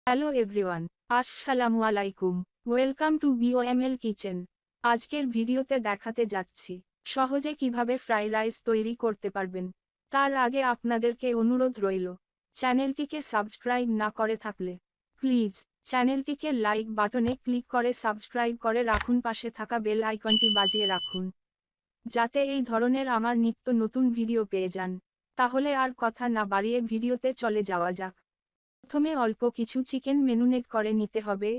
Hello everyone, আসসালামু আলাইকুম। Welcome to BOML kitchen. আজকের ভিডিওতে দেখাতে যাচ্ছি সহজে কিভাবে ফ্রাইড রাইস তৈরি করতে পারবেন। তার আগে আপনাদেরকে অনুরোধ রইল, চ্যানেলটিকে সাবস্ক্রাইব না করে থাকলে প্লিজ চ্যানেলটিকে লাইক বাটনে ক্লিক করে সাবস্ক্রাইব করে রাখুন, পাশে থাকা বেল আইকনটি বাজিয়ে রাখুন, যাতে এই ধরনের আমার নিত্য নতুন ভিডিও পেয়ে যান। তাহলে আর কথা না বাড়িয়ে ভিডিওতে চলে যাওয়া যাক। প্রথমে অল্প কিছু চিকেন ম্যারিনেট করে নিতে হবে।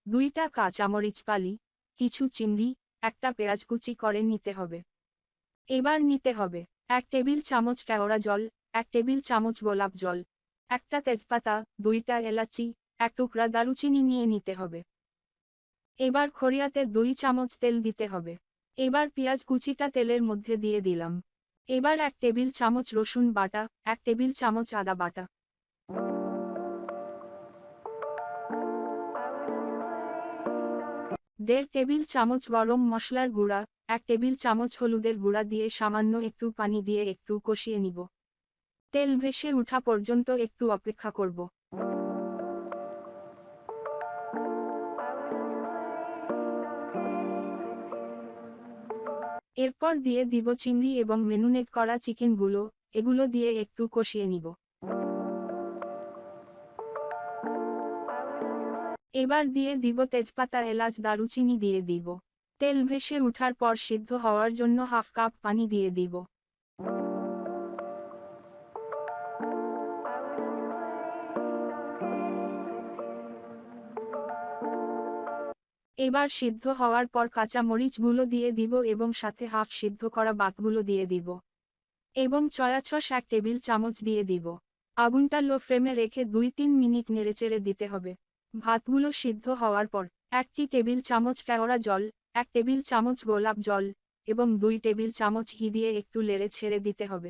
2টা কাঁচামরিচ ফালি, কিছু চিংড়ি, একটা পেঁয়াজ কুচি করে নিতে হবে। এবার নিতে হবে 1 টেবিল চামচ কেওড়া জল, 1 টেবিল চামচ গোলাপ জল, একটা তেজপাতা, 2টা এলাচি, 1 টুকরা দারুচিনি নিয়ে নিতে হবে। এবার কড়াইতে 2 চামচ তেল দিতে হবে। এবার পেঁয়াজ কুচিটা তেলের মধ্যে দিয়ে দিলাম। এবার 1 টেবিল চামচ রসুন বাটা, 1 টেবিল চামচ আদা বাটা, 1.5 টেবিল চামচ গরম মশলার গুঁড়া, 1 টেবিল চামচ হলুদের গুঁড়া দিয়ে সামান্য একটু পানি দিয়ে একটু কষিয়ে নিব। তেল ভেসে ওঠা পর্যন্ত একটু অপেক্ষা করব। এরপর দিয়ে দিব চিংড়ি এবং ম্যারিনেট করা চিকেনগুলো, এগুলো দিয়ে একটু কষিয়ে নিব। এবার দিয়ে দিব তেজপাতা, এলাচ, দারুচিনি দিয়ে দিব। তেল ভেসে ওঠার পর সিদ্ধ হওয়ার জন্য হাফ কাপ পানি দিয়ে দিব। এবার সিদ্ধ হওয়ার পর কাঁচা মরিচগুলো দিয়ে দিব এবং সাথে হাফ সিদ্ধ করা ভাতগুলো দিয়ে দিব এবং সয়া সস 1 টেবিল চামচ দিয়ে দিব। আগুনটা লো ফ্লেমে রেখে 2-3 মিনিট নেড়েচেড়ে দিতে হবে। ভাতগুলো সিদ্ধ হওয়ার পর 1 টেবিল চামচ কেওড়া জল, 1 টেবিল চামচ গোলাপ জল এবং 2 টেবিল চামচ ঘি দিয়ে একটু নেড়ে ছেড়ে দিতে হবে।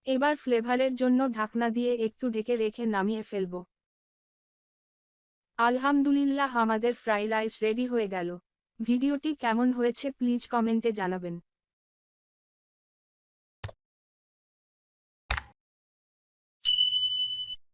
এবার ফ্লেভারের জন্য ঢাকনা দিয়ে একটু ঢেকে রেখে নামিয়ে ফেলব। আলহামদুলিল্লাহ, আমাদের ফ্রাইড রাইস রেডি হয়ে গেল। ভিডিওটি কেমন হয়েছে প্লিজ কমেন্টে জানাবেন।